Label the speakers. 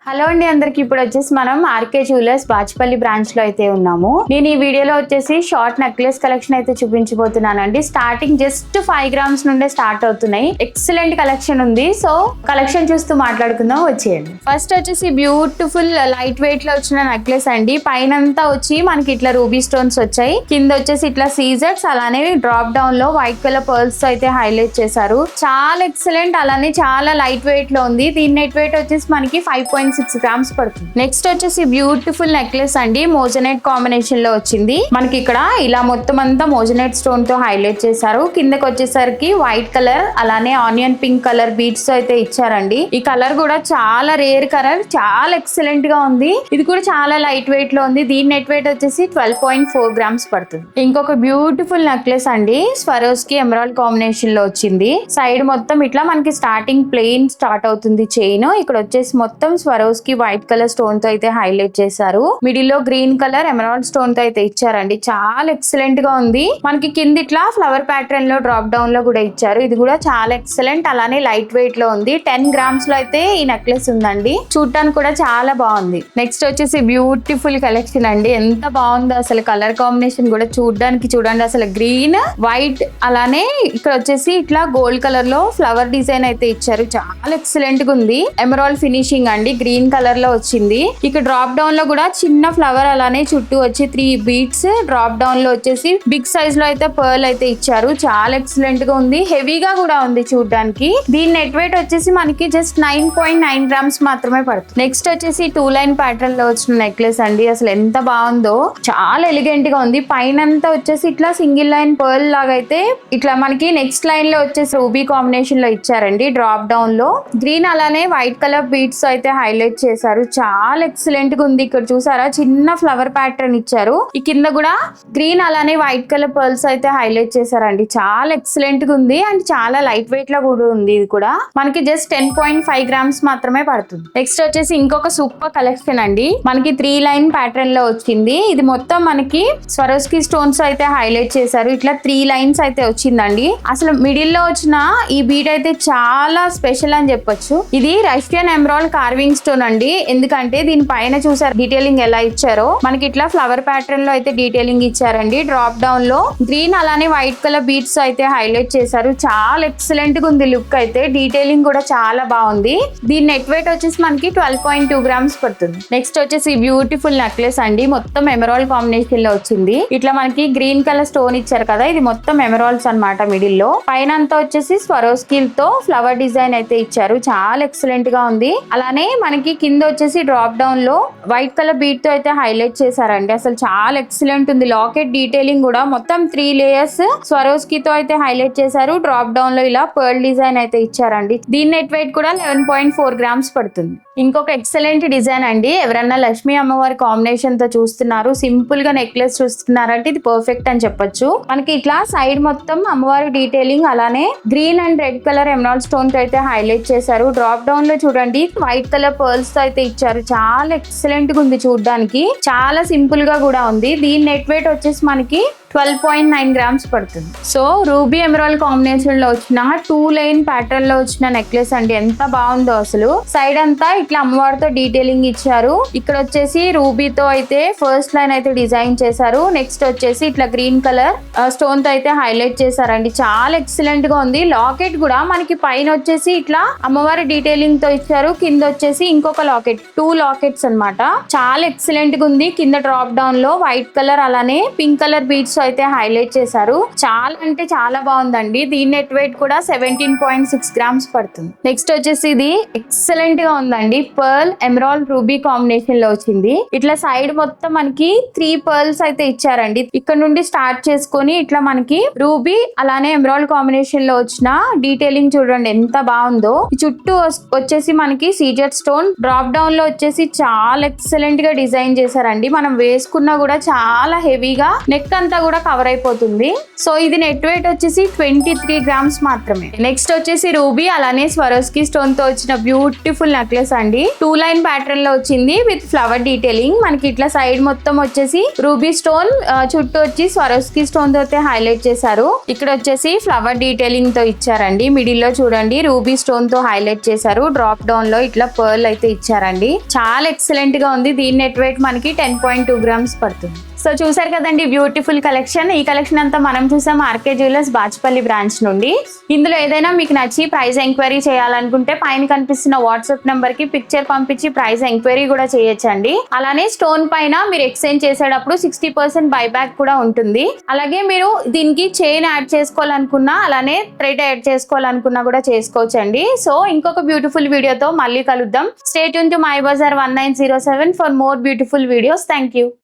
Speaker 1: Hello అండి, అందరికి ఇప్పుడు వచ్చేసి మనం ఆర్కే జ్యువెలర్స్ బాచ్పల్లి బ్రాంచ్ లో అయితే ఉన్నాము. నేను ఈ వీడియోలో వచ్చేసి షార్ట్ నెక్లెస్ కలెక్షన్ అయితే చూపించబోతున్నానండి. స్టార్టింగ్ జస్ట్ 5 grams నుండే స్టార్ట్ అవుతున్నాయి. ఎక్సలెంట్ కలెక్షన్ ఉంది. సో కలెక్షన్ చూస్తూ మాట్లాడుకుందాం, వచ్చేయండి. ఫస్ట్ వచ్చేసి బ్యూటిఫుల్ లైట్ వెయిట్ లో వచ్చిన నెక్లెస్ అండి. పైనంతా వచ్చి మనకి ఇట్లా రూబీ స్టోన్స్ వచ్చాయి, కింద వచ్చేసి ఇట్లా సీజర్స్, అలానే డ్రాప్ డౌన్ లో వైట్ కలర్ పర్ల్స్ అయితే హైలైట్ చేశారు. చాలా ఎక్సలెంట్, అలానే చాలా లైట్ వెయిట్ లో ఉంది. దీని నెట్ వెయిట్ వచ్చేసి మనకి 5.6 grams పడుతుంది. నెక్స్ట్ వచ్చేసి బ్యూటిఫుల్ నెక్లెస్ అండి, మోజనైట్ కాంబినేషన్ లో వచ్చింది. మనకి ఇక్కడ ఇలా మొత్తం అంతా మోజనైట్ స్టోన్ తో హైలైట్ చేశారు. కిందకి వచ్చేసరికి వైట్ కలర్, అలానే ఆనియన్ పింక్ కలర్ బీడ్స్ తో అయితే ఇచ్చారండి. ఈ కలర్ కూడా చాలా రేర్ కలర్, చాలా ఎక్సలెంట్ గా ఉంది. ఇది కూడా చాలా లైట్ వెయిట్ లో ఉంది. దీని నెట్ వెయిట్ వచ్చేసి 12.4 grams పడుతుంది. ఇంకొక బ్యూటిఫుల్ నెక్లెస్ అండి, స్వరోస్కి ఎమరాల్డ్ కాంబినేషన్ లో వచ్చింది. సైడ్ మొత్తం ఇట్లా మనకి స్టార్టింగ్ ప్లెయిన్ స్టార్ట్ అవుతుంది చైన్. ఇక్కడ వచ్చేసి మొత్తం స్వరోస్కి వైట్ కలర్ స్టోన్ తో అయితే హైలైట్ చేశారు. మిడిల్ లో గ్రీన్ కలర్ ఎమరాల్డ్ స్టోన్ తో అయితే ఇచ్చారండి. చాలా ఎక్సలెంట్ గా ఉంది. మనకి కింద ఇట్లా ఫ్లవర్ ప్యాటర్న్ లో డ్రాప్ డౌన్ లో కూడా ఇచ్చారు. ఇది కూడా చాలా ఎక్సలెంట్, అలానే లైట్ వెయిట్ లో ఉంది. 10 grams లో అయితే ఈ నెక్లెస్ ఉందండి. చూడటానికి కూడా చాలా బాగుంది. నెక్స్ట్ వచ్చేసి బ్యూటిఫుల్ కలెక్షన్ అండి. ఎంత బాగుందో అసలు, కలర్ కాంబినేషన్ కూడా చూడడానికి చూడండి అసలు. గ్రీన్ వైట్, అలానే ఇక్కడ వచ్చేసి ఇట్లా గోల్డ్ కలర్ లో ఫ్లవర్ డిజైన్ అయితే ఇచ్చారు. చాలా ఎక్సలెంట్ గా ఉంది. ఎమరాల్డ్ ఫినిషింగ్ అండి, గ్రీన్ కలర్ లో వచ్చింది. ఇక్కడ డ్రాప్ డౌన్ లో కూడా చిన్న ఫ్లవర్, అలానే చుట్టూ వచ్చి 3 beads. డ్రాప్ డౌన్ లో వచ్చేసి బిగ్ సైజ్ లో అయితే పర్ల్ అయితే ఇచ్చారు. చాలా ఎక్సలెంట్ గా ఉంది. హెవీగా కూడా ఉంది చూడడానికి. దీని నెట్ వెయిట్ వచ్చేసి మనకి జస్ట్ 9.9 grams మాత్రమే పడుతుంది. నెక్స్ట్ వచ్చేసి 2 line ప్యాటర్న్ లో వచ్చిన నెక్లెస్ అండి. అసలు ఎంత బాగుందో, చాలా ఎలిగెంట్ గా ఉంది. పైన అంతా వచ్చేసి ఇట్లా సింగిల్ లైన్ పర్ల్ లాగా అయితే ఇట్లా మనకి నెక్స్ట్ లైన్ లో వచ్చేసి రూబీ కాంబినేషన్ లో ఇచ్చారండి. డ్రాప్ డౌన్ లో గ్రీన్, అలానే వైట్ కలర్ బీడ్స్ అయితే హైలైట్ చేశారు. చాలా ఎక్సలెంట్ గా ఉంది. ఇక్కడ చూసారా, చిన్న ఫ్లవర్ ప్యాటర్న్ ఇచ్చారు. ఈ కింద కూడా గ్రీన్, అలానే వైట్ కలర్ పర్ల్స్ అయితే హైలైట్ చేశారండి. చాలా ఎక్సలెంట్ గా ఉంది అండ్ చాలా లైట్ వెయిట్ లో కూడా ఉంది. ఇది కూడా మనకి జస్ట్ 10.5 grams మాత్రమే పడుతుంది. నెక్స్ట్ వచ్చేసి ఇంకొక సూపర్ కలెక్షన్ అండి. మనకి 3 line ప్యాటర్న్ లో వచ్చింది. ఇది మొత్తం మనకి స్వరోస్కి స్టోన్స్ అయితే హైలైట్ చేశారు. ఇట్లా 3 lines అయితే వచ్చిందండి. అసలు మిడిల్ లో వచ్చిన ఈ బీడ్ అయితే చాలా స్పెషల్ అని చెప్పొచ్చు. ఇది రష్యన్ ఎమరాల్డ్ కార్వింగ్ స్టోన్ అండి. ఎందుకంటే దీని పైన చూసారు డీటెయిలింగ్ ఎలా ఇచ్చారో, మనకి ఇట్లా ఫ్లవర్ ప్యాటర్న్ లో అయితే డీటెయిలింగ్ ఇచ్చారండి. డ్రాప్ డౌన్ లో గ్రీన్, అలానే వైట్ కలర్ బీడ్స్ అయితే హైలైట్ చేశారు. చాలా ఎక్సలెంట్ గా ఉంది లుక్ అయితే. డీటెయిలింగ్ కూడా చాలా బాగుంది. దీని నెట్ వెయిట్ వచ్చేసి మనకి 12.2 grams పడుతుంది. నెక్స్ట్ వచ్చేసి బ్యూటిఫుల్ నెక్లెస్ అండి, మొత్తం ఎమరాల్డ్ కాంబినేషన్ లో వచ్చింది. ఇట్లా మనకి గ్రీన్ కలర్ స్టోన్ ఇచ్చారు కదా, ఇది మొత్తం ఎమరాల్డ్స్ అన్నమాట. మిడిల్ లో పైన అంతా వచ్చేసి స్వరోస్కి తో ఫ్లవర్ డిజైన్ అయితే ఇచ్చారు. చాలా ఎక్సలెంట్ గా ఉంది. అలానే మనకి కింద వచ్చేసి డ్రాప్ డౌన్ లో వైట్ కలర్ బీట్ తో అయితే హైలైట్ చేశారండి. అసలు చాలా ఎక్సలెంట్ ఉంది. లాకెట్ డీటెయిలింగ్ కూడా మొత్తం 3 layers స్వరోస్కి తో అయితే హైలైట్ చేశారు. డ్రాప్ డౌన్ లో ఇలా పర్ల్ డిజైన్ అయితే ఇచ్చారండి. దీని నెట్ వెయిట్ కూడా 11.4 grams పడుతుంది. ఇంకొక ఎక్సలెంట్ డిజైన్ అండి. ఎవరన్నా లక్ష్మీ అమ్మవారి కాంబినేషన్ తో చూస్తున్నారు, సింపుల్ గా నెక్లెస్ చూస్తున్నారంటే ఇది పర్ఫెక్ట్ అని చెప్పొచ్చు. మనకి ఇట్లా సైడ్ మొత్తం అమ్మవారి డీటెయిలింగ్, అలానే green and red colour emerald stone తో అయితే హైలైట్ చేశారు. డ్రాప్ డౌన్ లో చూడండి వైట్ కలర్ పర్ల్స్ తో అయితే ఇచ్చారు. చాలా ఎక్సలెంట్ గా ఉంది చూడడానికి. చాలా సింపుల్ గా కూడా ఉంది. దీని నెట్ వెయిట్ వచ్చేసి మనకి 12.9 grams పడుతుంది. సో రూబీ ఎమరాల్డ్ కాంబినేషన్ లో వచ్చిన 2 line ప్యాటర్న్ లో వచ్చిన నెక్లెస్ అండి. ఎంత బాగుందో అసలు. సైడ్ అంతా ఇట్లా అమ్మవారితో డీటెయిలింగ్ ఇచ్చారు. ఇక్కడ వచ్చేసి రూబీతో అయితే ఫస్ట్ లైన్ అయితే డిజైన్ చేశారు. నెక్స్ట్ వచ్చేసి ఇట్లా గ్రీన్ కలర్ స్టోన్ తో అయితే హైలైట్ చేశారండి. చాలా ఎక్సలెంట్ గా ఉంది. లాకెట్ కూడా మనకి పైన వచ్చేసి ఇట్లా అమ్మవారి డీటెయిలింగ్ తో ఇచ్చారు. కింద వచ్చేసి ఇంకొక లాకెట్, 2 lackets అన్నమాట. చాలా ఎక్సలెంట్ గా ఉంది. కింద డ్రాప్ డౌన్ లో వైట్ కలర్, అలానే పింక్ కలర్ బీడ్స్ అయితే హైలైట్ చేశారు. చాలా అంటే చాలా బాగుందండి. దీని నెట్ వెయిట్ కూడా 17.6 grams పడుతుంది. నెక్స్ట్ వచ్చేసి ఇది ఎక్సలెంట్ గా ఉందండి. పర్ల్ ఎమరాల్డ్ రూబీ కాంబినేషన్ లో వచ్చింది. ఇట్లా సైడ్ మొత్తం మనకి 3 pearls అయితే ఇచ్చారండి. ఇక్కడ నుండి స్టార్ట్ చేసుకొని ఇట్లా మనకి రూబీ, అలానే ఎమరాల్డ్ కాంబినేషన్ లో వచ్చిన డీటెయిలింగ్ చూడండి ఎంత బాగుందో. చుట్టూ వచ్చేసి మనకి సీజర్ స్టోన్, డ్రాప్ డౌన్ లో వచ్చేసి చాలా ఎక్సలెంట్ గా డిజైన్ చేశారండి. మనం వేసుకున్నా కూడా చాలా హెవీగా, నెక్ అంతా కూడా కవర్ అయిపోతుంది. సో ఇది నెట్ వెయిట్ వచ్చేసి 23 గ్రామ్స్ మాత్రమే. నెక్స్ట్ వచ్చేసి రూబీ అలానే స్వరోస్కి స్టోన్ తో వచ్చిన బ్యూటిఫుల్ నెక్లెస్ అండి. 2 లైన్ ప్యాటర్న్ లో వచ్చింది విత్ ఫ్లవర్ డీటెయిలింగ్. మనకి ఇట్లా సైడ్ మొత్తం వచ్చేసి రూబీ స్టోన్, చుట్టూ వచ్చి స్వరోస్కి స్టోన్ తో హైలైట్ చేశారు. ఇక్కడ వచ్చేసి ఫ్లవర్ డీటెయిలింగ్ తో ఇచ్చారండి. మిడిల్ లో చూడండి రూబీ స్టోన్ తో హైలైట్ చేశారు. డ్రాప్ డౌన్ లో ఇట్లా పర్ల్ అయితే ఇచ్చారండి. చాలా ఎక్సలెంట్ గా ఉంది. దీని నెట్ వెయిట్ మనకి 10.2 గ్రామ్స్ పడుతుంది. సో చూసారు కదండి బ్యూటిఫుల్ కలెక్షన్. ఈ కలెక్షన్ అంతా మనం చూసాం ఆర్కే జ్యువెలర్స్ బాచ్పల్లి బ్రాంచ్ నుండి. ఇందులో ఏదైనా మీకు నచ్చి ప్రైస్ ఎంక్వైరీ చేయాలనుకుంటే పైన కనిపిస్తున్న వాట్సాప్ నెంబర్ కి పిక్చర్ పంపించి ప్రైస్ ఎంక్వైరీ కూడా చేయొచ్చండి. అలానే స్టోన్ పైన మీరు ఎక్స్చేంజ్ చేసేటప్పుడు 60% బైబ్యాక్ కూడా ఉంటుంది. అలాగే మీరు దీనికి చైన్ యాడ్ చేసుకోవాలనుకున్నా అలానే థ్రెడ్ యాడ్ చేసుకోవాలనుకున్నా కూడా చేసుకోవచ్చండి. సో ఇంకొక బ్యూటిఫుల్ వీడియోతో మళ్ళీ కలుద్దాం. Stay tune to my bazaar 1907 for more beautiful videos. Thank you.